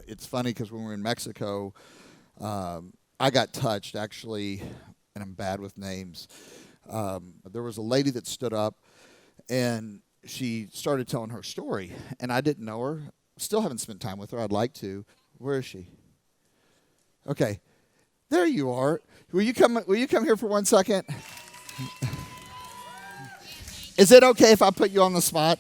it's funny because when we were in Mexico, I got touched, actually, and I'm bad with names. There was a lady that stood up, and she started telling her story, and I didn't know her. Still haven't spent time with her. I'd like to. Where is she? Okay. There you are. Will you come here for 1 second? Is it okay if I put you on the spot?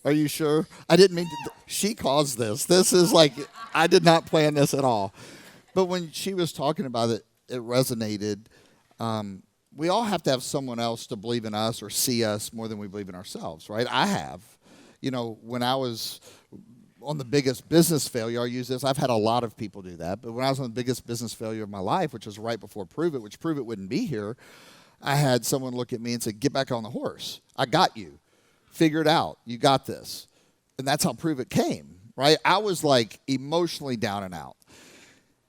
Are you sure? I didn't mean to. She caused this. This is like, I did not plan this at all. But when she was talking about it, it resonated. We all have to have someone else to believe in us or see us more than we believe in ourselves, right? I have. You know, when I was on the biggest business failure, I'll use this. I've had a lot of people do that. But when I was on the biggest business failure of my life, which was right before Prove It, which Prove It wouldn't be here, I had someone look at me and say, get back on the horse. I got you. Figure it out. You got this. And that's how Prove It came, right? I was like emotionally down and out.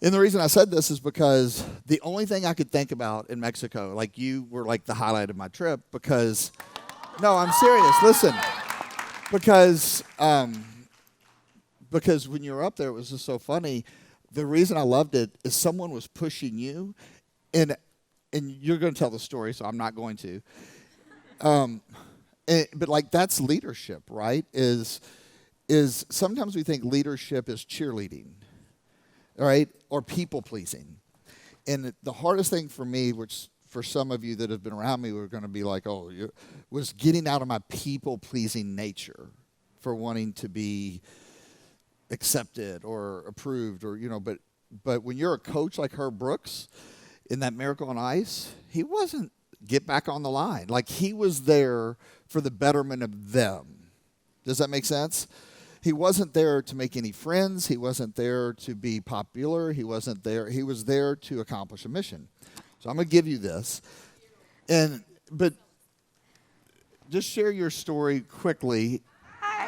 And the reason I said this is because the only thing I could think about in Mexico, like you were like the highlight of my trip because, no, I'm serious. Listen, because when you were up there, it was just so funny. The reason I loved it is someone was pushing you, and you're going to tell the story, so I'm not going to. But like that's leadership, right? Is sometimes we think leadership is cheerleading, right? Or people pleasing. And the hardest thing for me, which for some of you that have been around me, were going to be like, was getting out of my people pleasing nature for wanting to be accepted or approved, or but when you're a coach like Herb Brooks in that Miracle on Ice, he wasn't get back on the line. Like he was there for the betterment of them. Does that make sense? He wasn't there to make any friends. He wasn't there to be popular. He wasn't there. He was there to accomplish a mission. So I'm going to give you this. But just share your story quickly. Hi.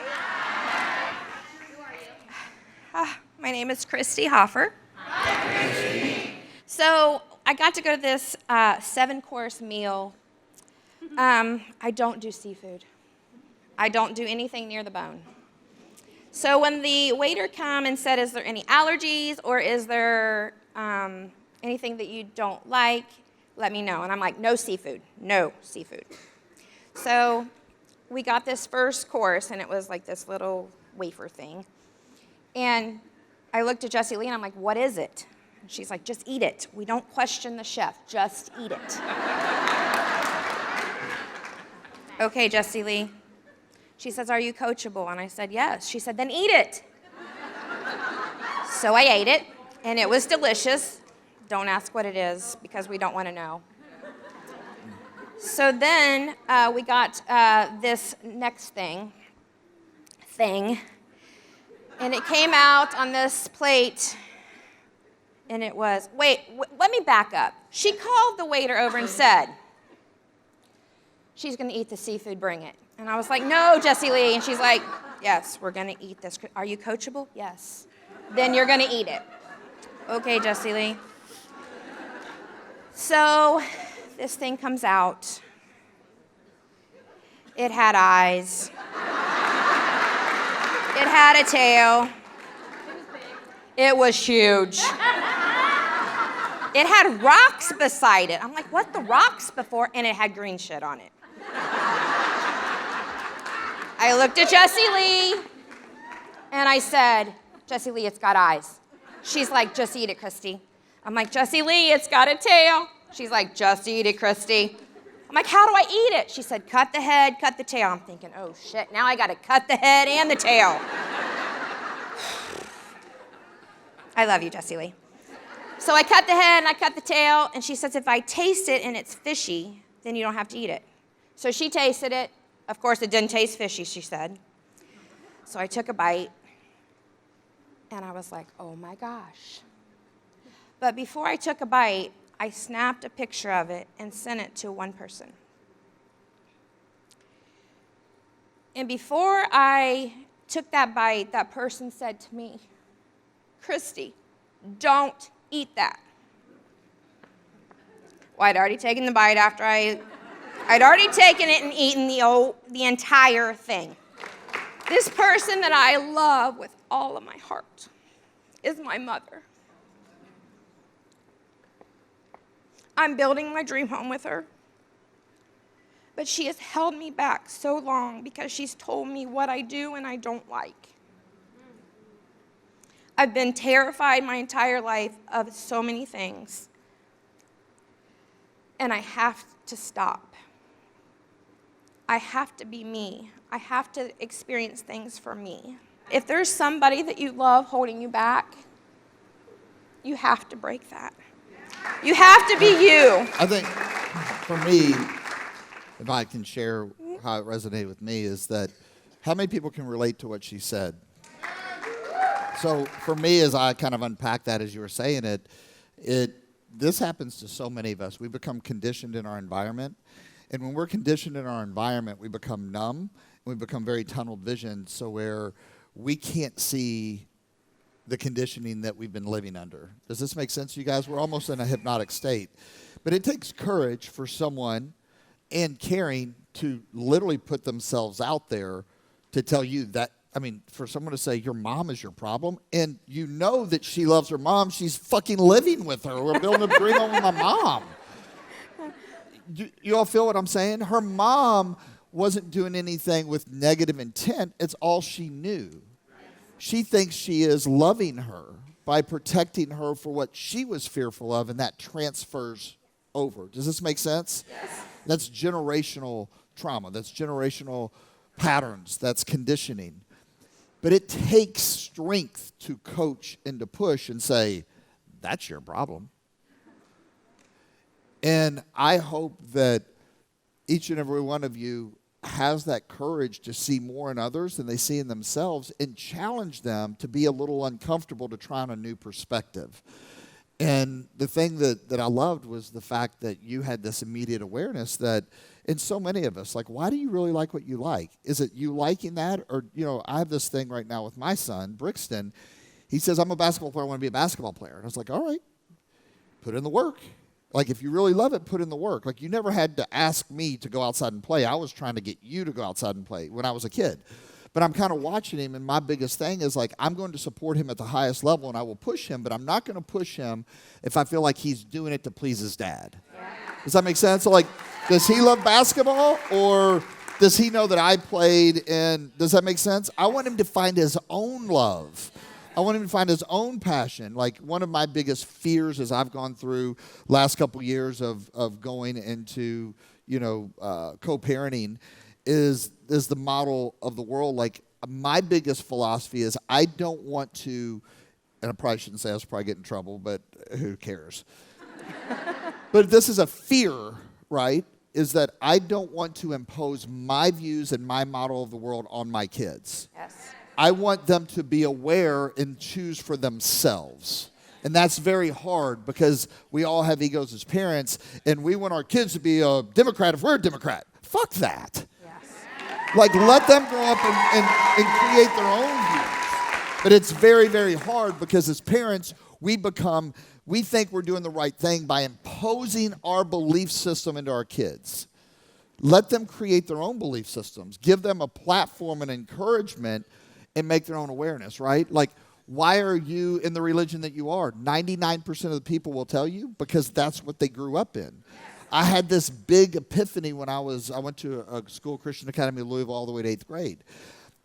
Who are you? My name is Christy Hoffer. Hi, Christy. So I got to go to this 7-course meal. I don't do seafood. I don't do anything near the bone. So when the waiter came and said, is there any allergies or is there anything that you don't like, let me know. And I'm like, no seafood, no seafood. So we got this first course, and it was like this little wafer thing. And I looked at Jessie Lee, and I'm like, what is it? And she's like, just eat it. We don't question the chef, just eat it. Okay, Jessie Lee. She says, are you coachable? And I said, yes. She said, then eat it. So I ate it, and it was delicious. Don't ask what it is, because we don't want to know. So then we got this next thing, and it came out on this plate, and it was, let me back up. She called the waiter over and said, she's going to eat the seafood, bring it. And I was like, no, Jessie Lee. And she's like, yes, we're going to eat this. Are you coachable? Yes. Then you're going to eat it. Okay, Jessie Lee. So this thing comes out. It had eyes. It had a tail. It was huge. It had rocks beside it. I'm like, what the rocks before? And it had green shit on it. I looked at Jessie Lee, and I said, Jessie Lee, it's got eyes. She's like, just eat it, Christy. I'm like, Jessie Lee, it's got a tail. She's like, just eat it, Christy. I'm like, how do I eat it? She said, cut the head, cut the tail. I'm thinking, oh, shit, now I got to cut the head and the tail. I love you, Jessie Lee. So I cut the head and I cut the tail, and she says, if I taste it and it's fishy, then you don't have to eat it. So she tasted it. Of course, it didn't taste fishy, she said. So I took a bite, and I was like, oh my gosh. But before I took a bite, I snapped a picture of it and sent it to one person. And before I took that bite, that person said to me, Christy, don't eat that. Well, I'd already taken the bite after I'd already taken it and eaten the entire thing. This person that I love with all of my heart is my mother. I'm building my dream home with her. But she has held me back so long because she's told me what I do and I don't like. I've been terrified my entire life of so many things. And I have to stop. I have to be me. I have to experience things for me. If there's somebody that you love holding you back, you have to break that. You have to be you. I think for me, if I can share how it resonated with me, is that how many people can relate to what she said? So for me, as I kind of unpack that as you were saying it, this happens to so many of us. We become conditioned in our environment. And when we're conditioned in our environment, we become numb. And we become very tunnel visioned, so where we can't see the conditioning that we've been living under. Does this make sense to you guys? We're almost in a hypnotic state. But it takes courage for someone and caring to literally put themselves out there to tell you that, I mean, for someone to say your mom is your problem, and you know that she loves her mom, she's fucking living with her. We're building a dream home with my mom. You all feel what I'm saying? Her mom wasn't doing anything with negative intent. It's all she knew. She thinks she is loving her by protecting her for what she was fearful of, and that transfers over. Does this make sense? Yes. That's generational trauma. That's generational patterns. That's conditioning. But it takes strength to coach and to push and say, that's your problem. And I hope that each and every one of you has that courage to see more in others than they see in themselves and challenge them to be a little uncomfortable to try on a new perspective. And the thing that I loved was the fact that you had this immediate awareness that in so many of us, like, why do you really like what you like? Is it you liking that? Or, you know, I have this thing right now with my son, Brixton. He says, I'm a basketball player. I want to be a basketball player. And I was like, all right, put in the work. Like, if you really love it, put in the work. Like, you never had to ask me to go outside and play. I was trying to get you to go outside and play when I was a kid. But I'm kind of watching him, and my biggest thing is, like, I'm going to support him at the highest level, and I will push him, but I'm not going to push him if I feel like he's doing it to please his dad. Yeah. Does that make sense? So, like, does he love basketball, or does he know that I played, and does that make sense? I want him to find his own love. I want him to find his own passion. Like, one of my biggest fears as I've gone through last couple years of going into, co-parenting is the model of the world. Like, my biggest philosophy is I don't want to, and I probably shouldn't say I was probably get in trouble, but who cares? But this is a fear, right, is that I don't want to impose my views and my model of the world on my kids. Yes. I want them to be aware and choose for themselves. And that's very hard because we all have egos as parents, and we want our kids to be a Democrat if we're a Democrat. Fuck that. Yes. Like, let them grow up and create their own views. But it's very, very hard because as parents, we think we're doing the right thing by imposing our belief system into our kids. Let them create their own belief systems. Give them a platform and encouragement and make their own awareness, right? Like, why are you in the religion that you are? 99% of the people will tell you because that's what they grew up in. I had this big epiphany when I went to a school, Christian Academy of Louisville, all the way to 8th grade.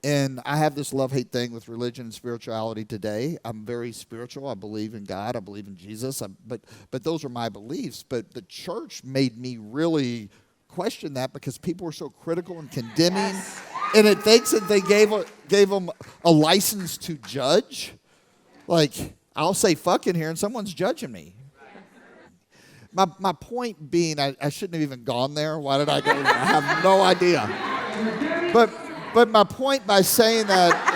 And I have this love-hate thing with religion and spirituality today. I'm very spiritual. I believe in God. I believe in Jesus. But those are my beliefs. But the church made me really question that because people were so critical and condemning. Yes. And it thinks that they gave them a license to judge. Like, I'll say fuck in here and someone's judging me. My point being, I shouldn't have even gone there. Why did I go there? I have no idea. But my point by saying that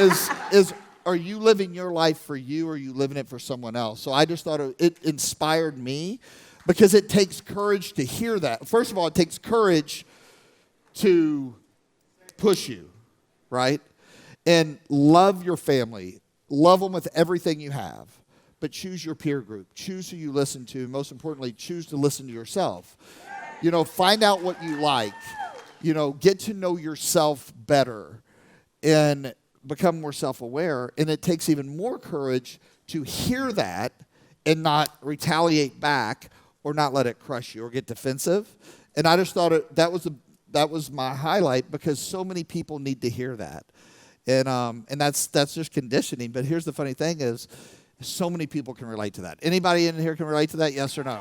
is are you living your life for you or are you living it for someone else? So I just thought it inspired me because it takes courage to hear that. First of all, it takes courage to push you, right? And love your family. Love them with everything you have. But choose your peer group. Choose who you listen to. Most importantly, choose to listen to yourself. Find out what you like. Get to know yourself better and become more self-aware. And it takes even more courage to hear that and not retaliate back or not let it crush you or get defensive. And I just thought that was my highlight, because so many people need to hear that. And that's just conditioning. But here's the funny thing is, so many people can relate to that. Anybody in here can relate to that, yes or no?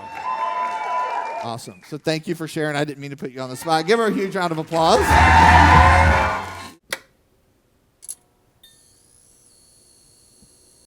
Awesome. So thank you for sharing. I didn't mean to put you on the spot. Give her a huge round of applause.